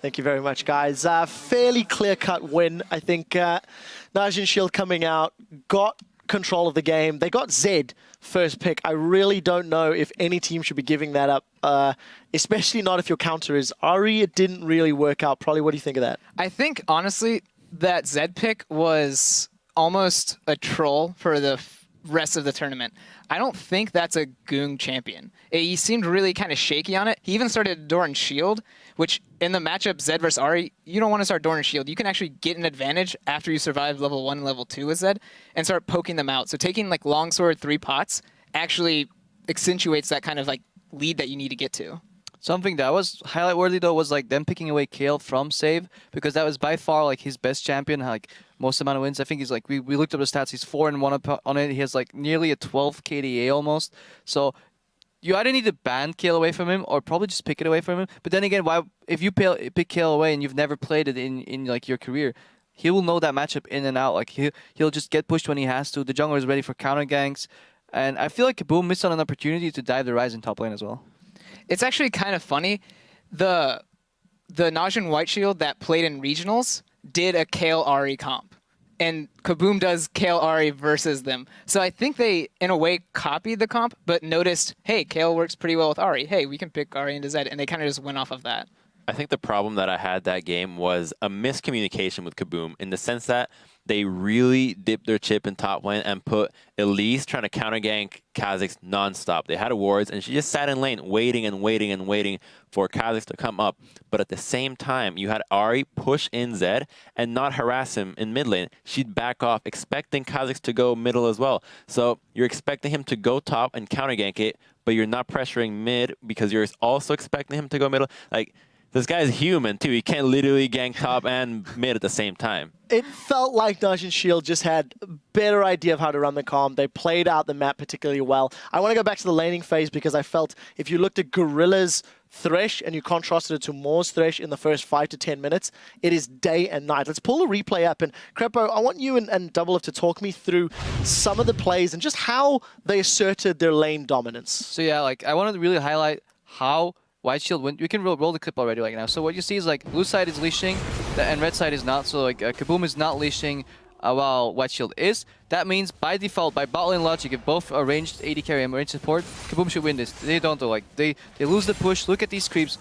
Thank you very much, guys. Fairly clear-cut win. I think NaJin Shield coming out, got control of the game. They got Zed first pick. I really don't know if any team should be giving that up, especially not if your counter is Ahri. It didn't really work out. Probably, what do you think of that? I think, honestly, that Zed pick was almost a troll for the rest of the tournament. I don't think that's a Goong champion. He seemed really kind of shaky on it. He even started Doran Shield, which in the matchup Zed versus Ahri, you don't want to start Doran Shield. You can actually get an advantage after you survive level 1 and level 2 with Zed and start poking them out. So taking like longsword 3 pots actually accentuates that kind of like lead that you need to get to. Something that was highlight worthy though was like them picking away Kale from Save, because that was by far like his best champion, like most amount of wins. I think he's like, we looked up the stats, he's 4-1 on it. He has like nearly a 12 KDA almost. So you either need to ban Kale away from him or probably just pick it away from him. But then again, why if you pick Kale away and you've never played it in like your career, he will know that matchup in and out. Like he'll just get pushed when he has to. The jungler is ready for counter ganks. And I feel like KaBuM missed on an opportunity to dive the Rise in top lane as well. It's actually kind of funny. The NaJin White Shield that played in regionals did a Kale Ahri comp, and KaBuM does Kale Ahri versus them. So I think they, in a way, copied the comp, but noticed, hey, Kale works pretty well with Ahri. Hey, we can pick Ahri into Zed, and they kind of just went off of that. I think the problem that I had that game was a miscommunication with KaBuM, in the sense that they really dipped their chip in top lane and put Elise trying to counter gank Kha'Zix nonstop. They had wards, and she just sat in lane waiting and waiting and waiting for Kha'Zix to come up. But at the same time, you had Ahri push in Zed and not harass him in mid lane. She'd back off, expecting Kha'Zix to go middle as well. So you're expecting him to go top and counter gank it, but you're not pressuring mid because you're also expecting him to go middle. Like, this guy's human too. He can't literally gank top and mid at the same time. It felt like NaJin Shield just had a better idea of how to run the comp. They played out the map particularly well. I want to go back to the laning phase because I felt if you looked at Gorilla's Thresh and you contrasted it to Moore's Thresh in the first 5 to 10 minutes, it is day and night. Let's pull the replay up. And Crepo, I want you and Doublelift to talk me through some of the plays and just how they asserted their lane dominance. So yeah, like I wanted to really highlight how White Shield went. We can roll the clip already right now. So what you see is like blue side is leashing and red side is not. So like KaBuM is not leashing while White Shield is. That means by default, by bot lane logic, if both are ranged AD carry and ranged support, KaBuM should win this. They don't though. Like they lose the push. Look at these creeps.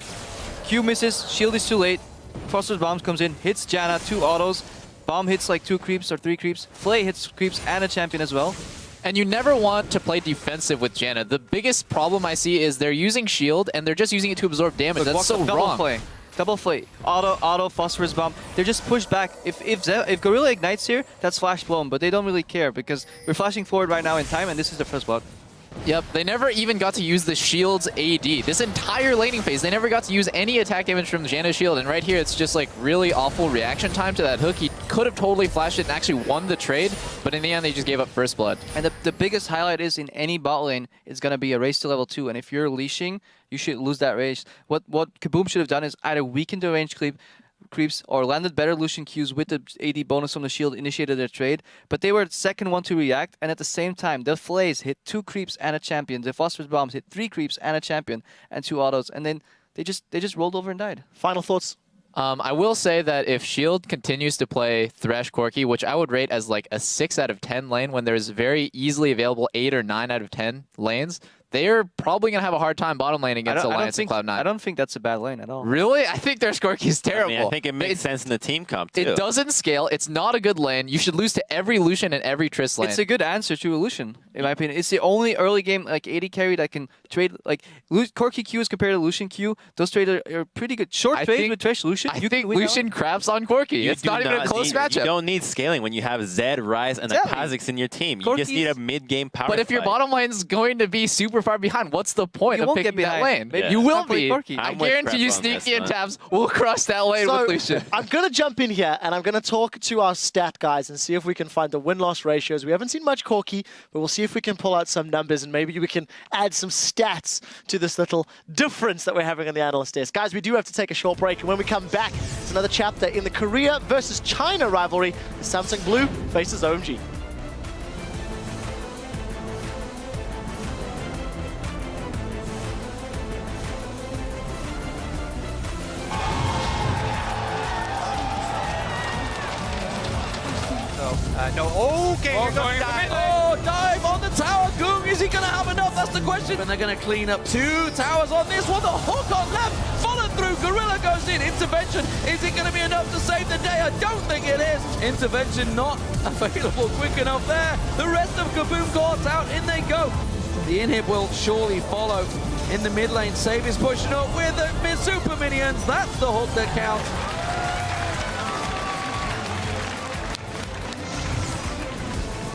Q misses. Shield is too late. Foster's Bombs comes in, hits Janna, 2 autos. Bomb hits like 2 creeps or 3 creeps. Flay hits creeps and a champion as well. And you never want to play defensive with Janna. The biggest problem I see is they're using shield and they're just using it to absorb damage. That's so wrong. Double flay. Auto, phosphorus bomb. They're just pushed back. If Gorilla ignites here, that's flash blown, but they don't really care because we're flashing forward right now in time and this is the first blood. Yep, they never even got to use the shield's AD. This entire laning phase, they never got to use any attack damage from Janna's shield. And right here, it's just like really awful reaction time to that hook. He could have totally flashed it and actually won the trade, but in the end, they just gave up first blood. And the biggest highlight is in any bot lane, it's going to be a race to level 2. And if you're leashing, you should lose that race. What KaBuM should have done is either weakened the range creeps or landed better Lucian Qs with the AD bonus from the shield, initiated their trade, but they were the second one to react, and at the same time the Flays hit 2 creeps and a champion, the Phosphorus Bombs hit 3 creeps and a champion and 2 autos, and then they just rolled over and died. Final thoughts? I will say that if Shield continues to play Thresh Corki, which I would rate as like a 6 out of 10 lane when there's very easily available 8 or 9 out of 10 lanes, they're probably going to have a hard time bottom lane against Alliance and Cloud9. I don't think that's a bad lane at all. Really? I think their Skorky is terrible. I think it makes sense in the team comp, too. It doesn't scale. It's not a good lane. You should lose to every Lucian and every Triss lane. It's a good answer to a Lucian, in my opinion. It's the only early game like AD carry that can trade, like Corki Q as compared to Lucian Q. Those trades are pretty good. Short trades with Thresh Lucian. I think Lucian craps on Corki. It's not even a close matchup. You don't need scaling when you have Zed, Rise, and a Kha'Zix in your team. You just need a mid-game power But if your bottom lane's going to be super far behind, what's the point of picking that lane? Yeah. You will be. I guarantee you Sneaky and Tabs will cross that lane with Lucian. I'm going to jump in here and I'm going to talk to our stat guys and see if we can find the win-loss ratios. We haven't seen much Corki, but we'll see if we can pull out some numbers and maybe we can add some stats to this little difference that we're having on the analyst desk. Guys, we do have to take a short break, and when we come back, it's another chapter in the Korea versus China rivalry. The Samsung Blue faces OMG. Okay, here goes dive. Oh, dive on the tower. KaBuM, is he going to have enough? That's the question. And they're going to clean up 2 towers on this one. The hook on left, followed through. Gorilla goes in. Intervention. Is it going to be enough to save the day? I don't think it is. Intervention not available quick enough there. The rest of KaBuM caught out. In they go. The inhib will surely follow. In the mid lane, Save is pushing up with the super minions. That's the hook that counts.